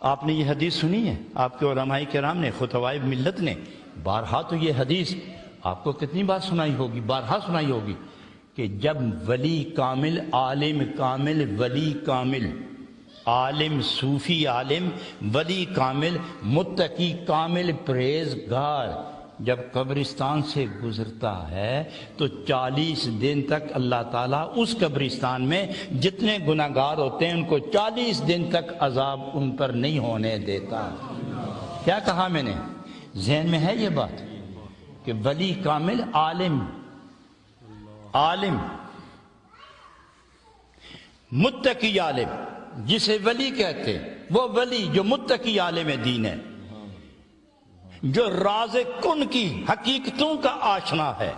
آپ نے یہ حدیث سنی ہے، آپ کے علماء کرام نے، خطباء ملت نے بارہا تو یہ حدیث آپ کو کتنی بار سنائی ہوگی، بارہا سنائی ہوگی کہ جب ولی کامل، عالم کامل، ولی کامل، عالم صوفی عالم، ولی کامل، متقی کامل، پرہیزگار جب قبرستان سے گزرتا ہے تو 40 دن تک اللہ تعالیٰ اس قبرستان میں جتنے گناہگار ہوتے ہیں ان کو 40 دن تک عذاب ان پر نہیں ہونے دیتا۔ کیا کہا میں نے؟ ذہن میں ہے یہ بات کہ ولی کامل، عالم، عالم، متقی عالم جسے ولی کہتے ہیں، وہ ولی جو متقی عالم دین ہے، جو راز کن کی حقیقتوں کا آشنا ہے،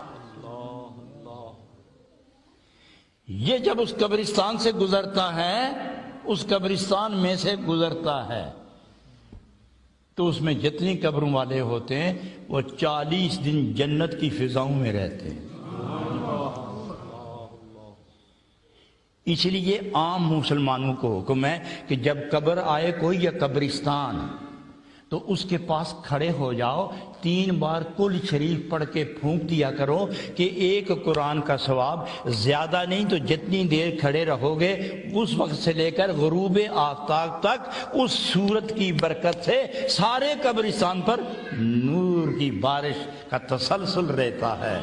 یہ جب اس قبرستان سے گزرتا ہے، اس قبرستان میں سے گزرتا ہے تو اس میں جتنی قبروں والے ہوتے ہیں وہ 40 دن جنت کی فضاؤں میں رہتے ہیں۔ اس لیے عام مسلمانوں کو حکم ہے کہ جب قبر آئے کوئی یا قبرستان تو اس کے پاس کھڑے ہو جاؤ، 3 بار کل شریف پڑھ کے پھونک دیا کرو کہ ایک قرآن کا ثواب، زیادہ نہیں تو جتنی دیر کھڑے رہو گے اس وقت سے لے کر غروب آفتاب تک اس سورت کی برکت سے سارے قبرستان پر نور کی بارش کا تسلسل رہتا ہے۔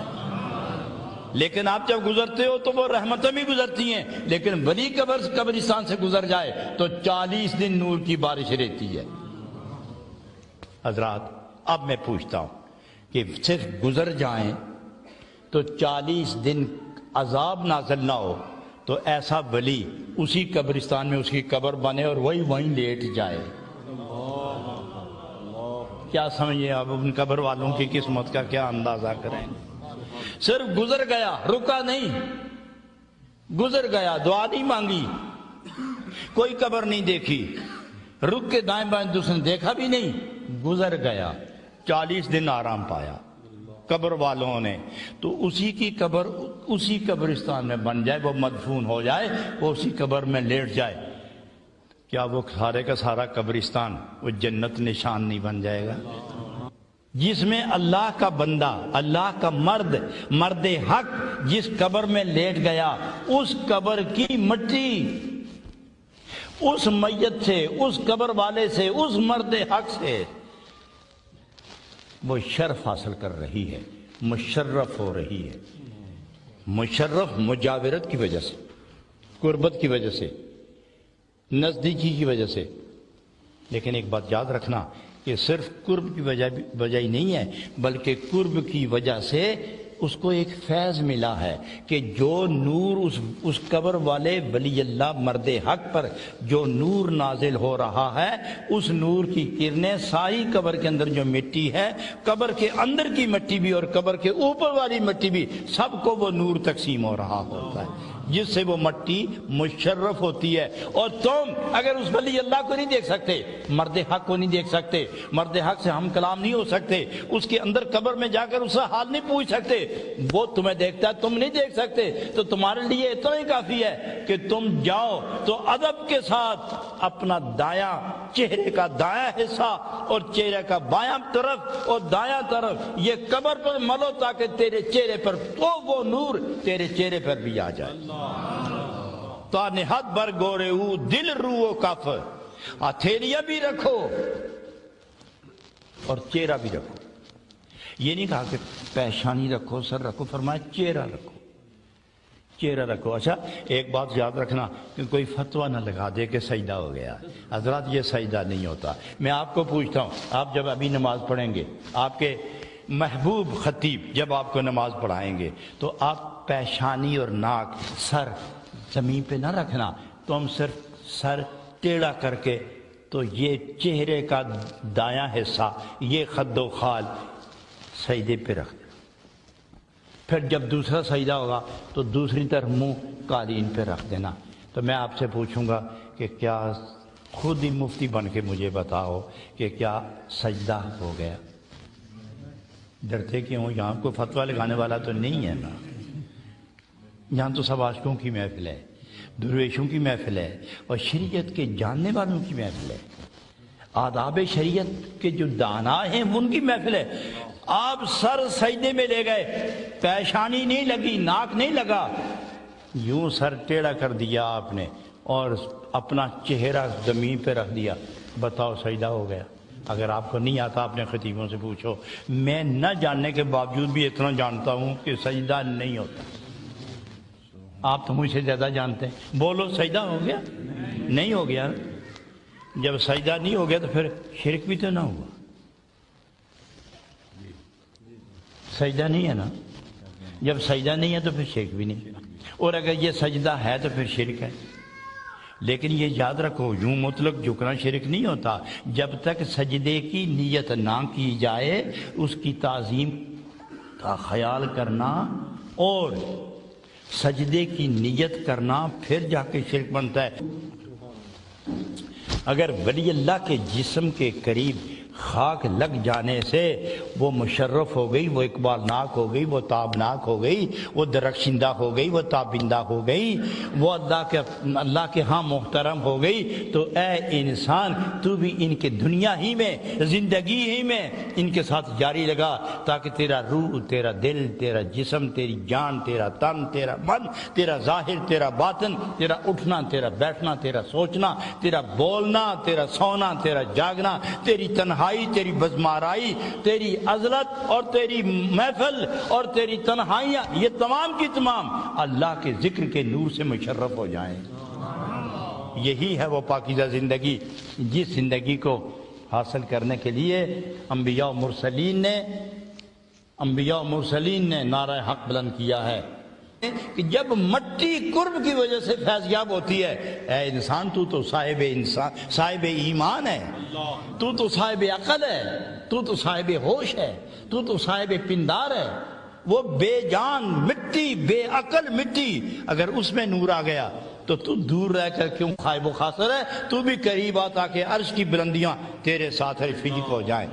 لیکن آپ جب گزرتے ہو تو وہ رحمتیں بھی گزرتی ہیں، لیکن ولی قبرستان سے گزر جائے تو 40 دن نور کی بارش رہتی ہے۔ حضرات اب میں پوچھتا ہوں کہ صرف گزر جائیں تو 40 دن عذاب نازل نہ ہو تو ایسا ولی اسی قبرستان میں اس کی قبر بنے اور وہی وہیں لیٹ جائے، کیا سمجھے آپ؟ ان قبر والوں کی قسمت کا کیا اندازہ کریں؟ صرف گزر گیا، رکا نہیں، گزر گیا، دعا نہیں مانگی، کوئی قبر نہیں دیکھی، رک کے دائیں بائیں دوسرے نے دیکھا بھی نہیں، گزر گیا، 40 دن آرام پایا قبر والوں نے، تو اسی کی قبر اسی قبرستان میں بن جائے، وہ مدفون ہو جائے، وہ اسی قبر میں لیٹ جائے، کیا وہ سارے کا سارا قبرستان وہ جنت نشان نہیں بن جائے گا؟ جس میں اللہ کا بندہ، اللہ کا مرد حق جس قبر میں لیٹ گیا، اس قبر کی مٹی اس میت سے، اس قبر والے سے، اس مرد حق سے وہ شرف حاصل کر رہی ہے، مشرف ہو رہی ہے۔ مشرف مجاورت کی وجہ سے، قربت کی وجہ سے، نزدیکی کی وجہ سے۔ لیکن ایک بات یاد رکھنا کہ صرف قرب کی وجہ ہی نہیں ہے، بلکہ قرب کی وجہ سے اس کو ایک فیض ملا ہے کہ جو نور اس قبر والے ولی اللہ مرد حق پر جو نور نازل ہو رہا ہے، اس نور کی کرنیں ساری قبر کے اندر جو مٹی ہے، قبر کے اندر کی مٹی بھی اور قبر کے اوپر والی مٹی بھی، سب کو وہ نور تقسیم ہو رہا ہوتا ہے، جس سے وہ مٹی مشرف ہوتی ہے۔ اور تم اگر اس ولی اللہ کو نہیں دیکھ سکتے، مرد حق کو نہیں دیکھ سکتے، مرد حق سے ہم کلام نہیں ہو سکتے، اس کے اندر قبر میں جا کر اس سے حال نہیں پوچھ سکتے، وہ تمہیں دیکھتا ہے، تم نہیں دیکھ سکتے، تو تمہارے لیے اتنا ہی کافی ہے کہ تم جاؤ تو ادب کے ساتھ اپنا دایاں، چہرے کا دایاں حصہ اور چہرے کا بایاں طرف اور دایاں طرف یہ قبر پر ملو تاکہ تیرے چہرے پر تو وہ نور تیرے چہرے پر بھی آ جائے۔ تا نہت بر گورے او دل رو کف، ہتھیلیاں بھی رکھو اور چہرہ بھی رکھو۔ یہ نہیں کہا کہ پیشانی رکھو، سر رکھو، فرمایا چہرہ رکھو، چہرہ رکھو۔ اچھا ایک بات یاد رکھنا کہ کوئی فتویٰ نہ لگا دے کہ سجدہ ہو گیا، حضرات یہ سجدہ نہیں ہوتا۔ میں آپ کو پوچھتا ہوں، آپ جب ابھی نماز پڑھیں گے، آپ کے محبوب خطیب جب آپ کو نماز پڑھائیں گے تو آپ پیشانی اور ناک، سر زمین پہ نہ رکھنا، تم صرف سر ٹیڑھا کر کے تو یہ چہرے کا دایاں حصہ، یہ خد و خال سجدے پہ رکھ دیں، پھر جب دوسرا سجدہ ہوگا تو دوسری طرف منہ قالین پہ رکھ دینا۔ تو میں آپ سے پوچھوں گا کہ کیا خود ہی مفتی بن کے مجھے بتاؤ کہ کیا سجدہ ہو گیا؟ ڈرتے کیوں؟ یہاں کوئی فتویٰ لگانے والا تو نہیں ہے نا، یہاں تو سب عاشقوں کی محفل ہے، درویشوں کی محفل ہے اور شریعت کے جاننے والوں کی محفل ہے۔ آداب شریعت کے جو دانا ہیں ان کی محفل ہے. آپ سر سجدے میں لے گئے، پیشانی نہیں لگی، ناک نہیں لگا، یوں سر ٹیڑھا کر دیا آپ نے اور اپنا چہرہ زمین پہ رکھ دیا. بتاؤ سجدہ ہو گیا؟ اگر آپ کو نہیں آتا اپنے خطیبوں سے پوچھو. میں نہ جاننے کے باوجود بھی اتنا جانتا ہوں کہ سجدہ نہیں ہوتا. آپ تو مجھ سے زیادہ جانتے ہیں. بولو سجدہ ہو گیا؟ نہیں ہو گیا. جب سجدہ نہیں ہو گیا تو پھر شرک بھی تو نہ ہوا. سجدہ نہیں ہے نا. جب سجدہ نہیں ہے تو پھر شرک بھی نہیں. اور اگر یہ سجدہ ہے تو پھر شرک ہے. لیکن یہ یاد رکھو، یوں مطلق جھکنا شرک نہیں ہوتا. جب تک سجدے کی نیت نہ کی جائے، اس کی تعظیم کا خیال کرنا اور سجدے کی نیت کرنا پھر جا کے شرک بنتا ہے. اگر ولی اللہ کے جسم کے قریب خاک لگ جانے سے وہ مشرف ہو گئی، وہ اقبال ناک ہو گئی، وہ تابناک ہو گئی، وہ درخشندہ ہو گئی، وہ تابندہ ہو گئی، وہ اللہ کے ہاں محترم ہو گئی، تو اے انسان تو بھی ان کے دنیا ہی میں، زندگی ہی میں ان کے ساتھ جاری لگا، تاکہ تیرا روح، تیرا دل، تیرا جسم، تیری جان، تیرا تن، تیرا من، تیرا ظاہر، تیرا باطن، تیرا اٹھنا، تیرا بیٹھنا، تیرا سوچنا، تیرا بولنا، تیرا سونا، تیرا جاگنا، تیری تنہائی، تیری بزمارائی، تیری عزلت اور تیری محفل اور تیری تنہائیاں، یہ تمام کی تمام اللہ کے ذکر کے نور سے مشرف ہو جائیں. یہی ہے وہ پاکیزہ زندگی، جس زندگی کو حاصل کرنے کے لیے انبیاء و مرسلین نے نعرہ حق بلند کیا ہے کہ جب مٹی قرب کی وجہ سے فیضیاب ہوتی ہے، اے انسان تو صاحب ایمان ہے، تو صاحب عقل ہے، تو صاحب ہوش ہے، تو صاحب پندار ہے. وہ بے جان مٹی، بے عقل مٹی، اگر اس میں نور آ گیا تو دور رہ کر کیوں خائب و خاصر ہے؟ تو بھی قریب آ تاکہ عرش کی بلندیاں تیرے ساتھ رفیق ہو جائیں.